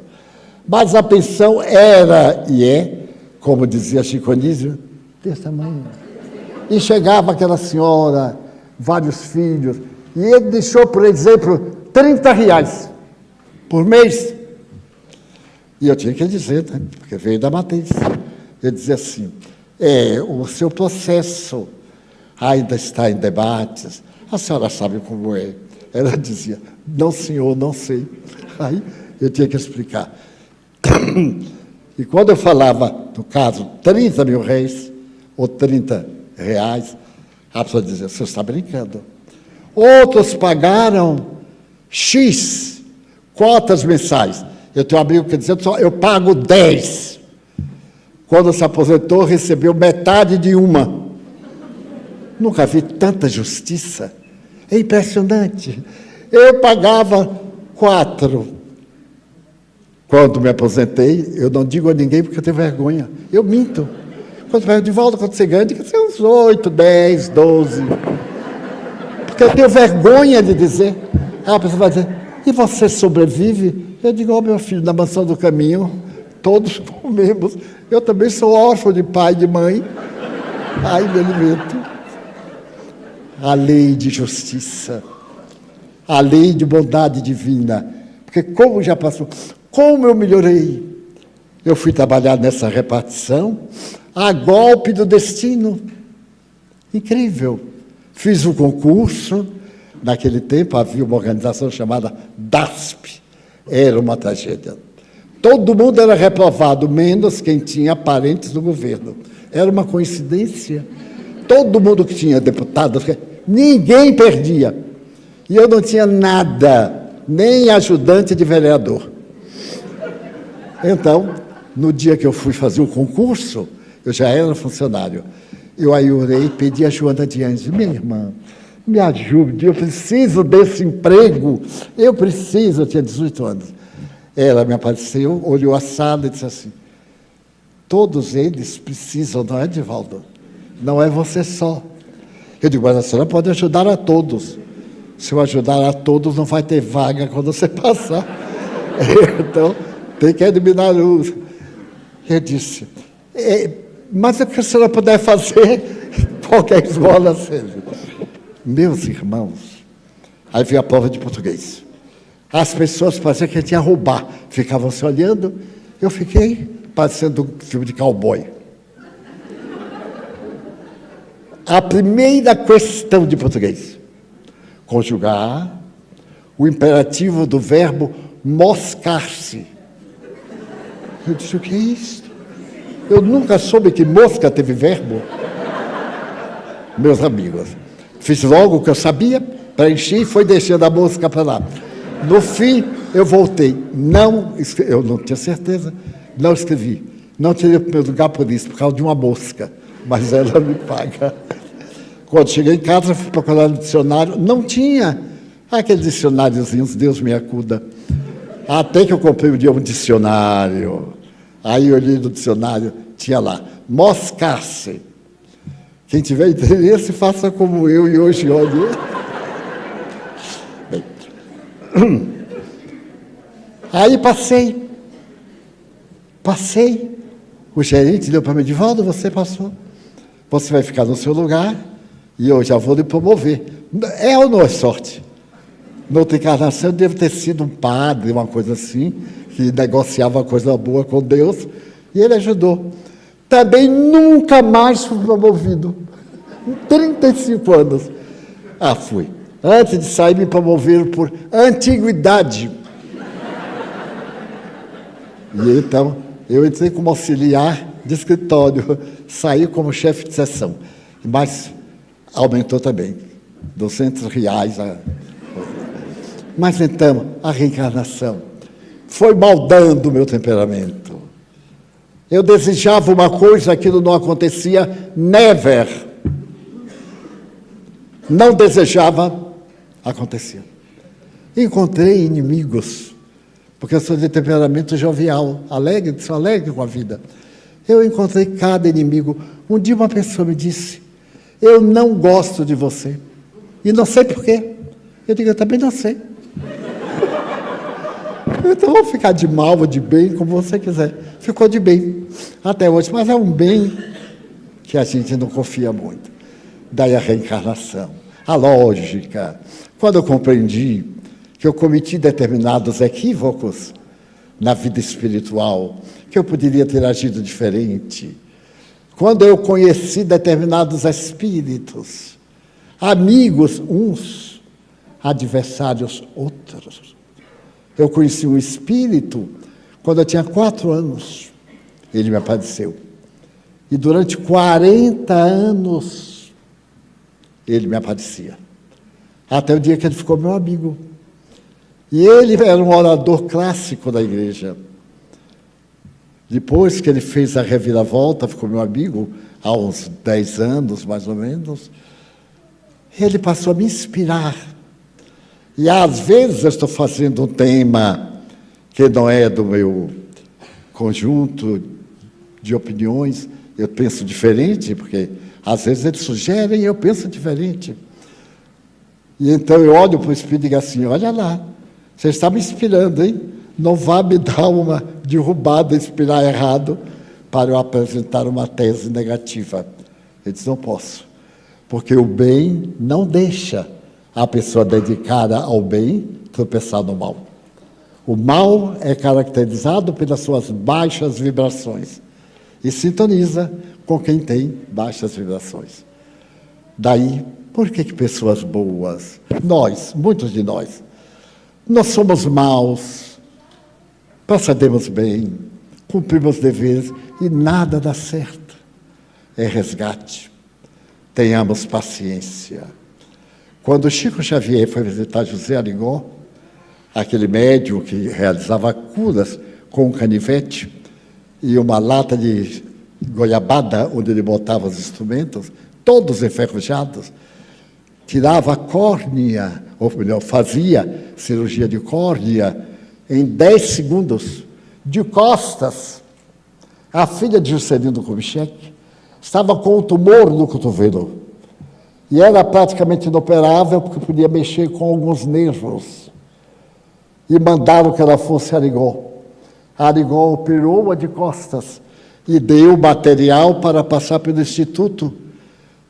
Mas a pensão era e é, como dizia Chico Anísio, desse tamanho. E chegava aquela senhora, vários filhos, e ele deixou, por exemplo, R$30 por mês. E eu tinha que dizer, né? Porque veio da matriz. Ele dizia assim, o seu processo ainda está em debates, a senhora sabe como é. Ela dizia, não senhor, não sei. Aí eu tinha que explicar. E quando eu falava, no caso, 30 mil réis, ou R$30, a pessoa dizia, você está brincando. Outros pagaram X, cotas mensais. Eu tenho um amigo que dizia, eu pago 10. Quando se aposentou, recebeu metade de uma. Nunca vi tanta justiça. É impressionante. Eu pagava 4. Quando me aposentei, eu não digo a ninguém porque eu tenho vergonha. Eu minto. Quando vai de volta, quando você ganha, diga assim, uns 8, 10, 12. Porque eu tenho vergonha de dizer. A pessoa vai dizer, e você sobrevive? Eu digo, meu filho, na mansão do caminho, todos comemos. Eu também sou órfão de pai e de mãe. Ai, me alimento. A lei de justiça. A lei de bondade divina. Porque como já passou, como eu melhorei. Eu fui trabalhar nessa repartição, a golpe do destino. Incrível. Fiz um concurso, naquele tempo havia uma organização chamada DASP, era uma tragédia. Todo mundo era reprovado, menos quem tinha parentes do governo. Era uma coincidência. Todo mundo que tinha deputado, ninguém perdia. E eu não tinha nada, nem ajudante de vereador. Então, no dia que eu fui fazer o concurso, eu já era funcionário. Eu aí orei e pedi a Joana de Anjos, minha irmã, me ajude, eu preciso desse emprego, eu tinha 18 anos. Ela me apareceu, olhou a sala e disse assim, todos eles precisam, não é, Divaldo? Não é você só. Eu digo, mas a senhora pode ajudar a todos. Se eu ajudar a todos, não vai ter vaga quando você passar. Então, tem que eliminar o... Eu disse, mas é porque se não puder fazer, qualquer escola serve. Meus irmãos, aí veio a prova de português. As pessoas pareciam que a gente ia roubar, ficavam se olhando, eu fiquei parecendo um filme de cowboy. A primeira questão de português, conjugar o imperativo do verbo moscar-se. Eu disse, o que é isso? Eu nunca soube que mosca teve verbo. Meus amigos, fiz logo o que eu sabia, preenchi e foi deixando a mosca para lá. No fim, eu voltei. Eu não tinha certeza, não escrevi. Não tirei o primeiro lugar por isso, por causa de uma mosca. Mas ela me paga. Quando cheguei em casa, fui procurar no dicionário. Não tinha aqueles dicionáriozinhos, Deus me acuda. Até que eu comprei um dia um dicionário. Aí eu olhei no dicionário, tinha lá, moscar-se. Quem tiver interesse, faça como eu e hoje olhe. Bem, aí passei. O gerente deu para mim, Divaldo, você passou. Você vai ficar no seu lugar e eu já vou lhe promover. É ou não é sorte? Noutra encarnação, eu devo ter sido um padre, uma coisa assim, que negociava coisa boa com Deus, e ele ajudou. Também nunca mais fui promovido. Em 35 anos. Fui. Antes de sair, me promoveram por antiguidade. E então, eu entrei como auxiliar de escritório, saí como chefe de seção. Mas aumentou também, R$200. Mas então, a reencarnação foi moldando o meu temperamento. Eu desejava uma coisa, aquilo não acontecia, never. Não desejava, acontecia. Encontrei inimigos, porque eu sou de temperamento jovial, alegre, sou alegre com a vida. Eu encontrei cada inimigo. Um dia uma pessoa me disse, eu não gosto de você. E não sei por quê. Eu digo, eu também não sei. Então, vou ficar de mal ou de bem, como você quiser. Ficou de bem, até hoje. Mas é um bem que a gente não confia muito. Daí a reencarnação, a lógica. Quando eu compreendi que eu cometi determinados equívocos na vida espiritual, que eu poderia ter agido diferente. Quando eu conheci determinados espíritos, amigos uns, adversários outros. Eu conheci um espírito quando eu tinha 4 anos. Ele me apareceu. E durante 40 anos, ele me aparecia. Até o dia que ele ficou meu amigo. E ele era um orador clássico da igreja. Depois que ele fez a reviravolta, ficou meu amigo, há uns 10 anos, mais ou menos, ele passou a me inspirar. E às vezes eu estou fazendo um tema que não é do meu conjunto de opiniões, eu penso diferente, porque às vezes eles sugerem e eu penso diferente. E então eu olho para o Espírito e digo assim, olha lá, você está me inspirando, hein? Não vá me dar uma derrubada, inspirar errado, para eu apresentar uma tese negativa. Ele diz, não posso, porque o bem não deixa a pessoa dedicada ao bem tropeçar no mal. O mal é caracterizado pelas suas baixas vibrações e sintoniza com quem tem baixas vibrações. Daí, por que pessoas boas, nós, muitos de nós somos maus, procedemos bem, cumprimos deveres e nada dá certo? É resgate. Tenhamos paciência. Quando Chico Xavier foi visitar José Arigó, aquele médium que realizava curas com um canivete e uma lata de goiabada, onde ele botava os instrumentos, todos enferrujados, tirava a córnea, ou melhor, fazia cirurgia de córnea em 10 segundos, de costas. A filha de Juscelino Kubitschek estava com um tumor no cotovelo e era praticamente inoperável porque podia mexer com alguns nervos. e mandaram que ela fosse a Arigó. A Arigó operou-a de costas e deu material para passar pelo Instituto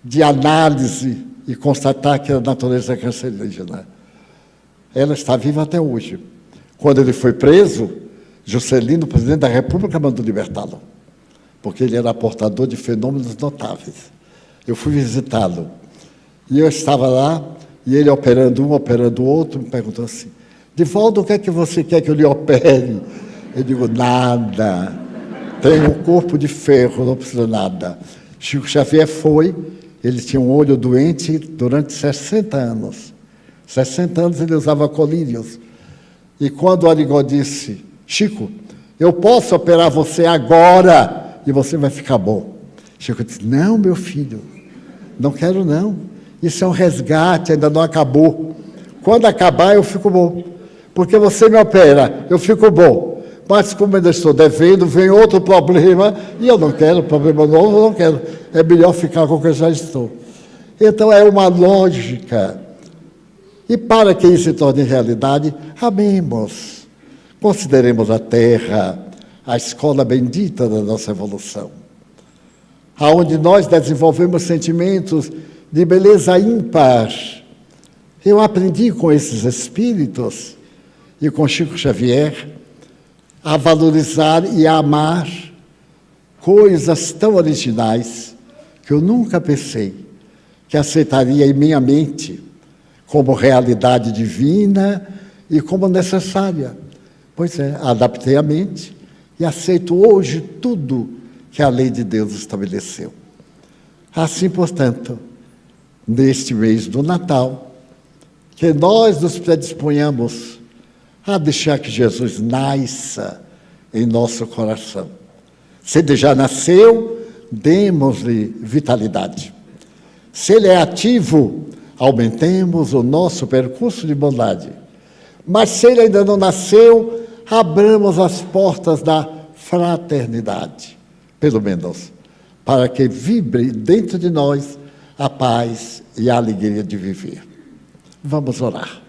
de Análise e constatar que a natureza é cancerígena. Ela está viva até hoje. Quando ele foi preso, Juscelino, presidente da República, mandou libertá-lo, porque ele era portador de fenômenos notáveis. Eu fui visitá-lo, e eu estava lá, e ele operando um, operando o outro, me perguntou assim: Divaldo, o que é que você quer que eu lhe opere? Eu digo: nada, tenho um corpo de ferro, não precisa nada. Chico Xavier foi, ele tinha um olho doente durante 60 anos. 60 anos ele usava colírios. E quando o Arigó disse: Chico, eu posso operar você agora e você vai ficar bom. Chico disse: não, meu filho, não quero não. Isso é um resgate, ainda não acabou. Quando acabar, eu fico bom. Porque você me opera, eu fico bom. Mas como ainda estou devendo, vem outro problema, e eu não quero problema novo, eu não quero. É melhor ficar com o que eu já estou. Então é uma lógica. E para que isso se torne realidade, amemos. Consideremos a Terra a escola bendita da nossa evolução, aonde nós desenvolvemos sentimentos de beleza ímpar. Eu aprendi com esses espíritos e com Chico Xavier a valorizar e a amar coisas tão originais que eu nunca pensei que aceitaria em minha mente como realidade divina e como necessária. Pois é, adaptei a mente e aceito hoje tudo que a lei de Deus estabeleceu. Assim, portanto, neste mês do Natal, que nós nos predisponhamos a deixar que Jesus nasça em nosso coração. Se ele já nasceu, demos-lhe vitalidade. Se ele é ativo, aumentemos o nosso percurso de bondade. Mas se ele ainda não nasceu, abramos as portas da fraternidade, pelo menos, para que vibre dentro de nós a paz e a alegria de viver. Vamos orar.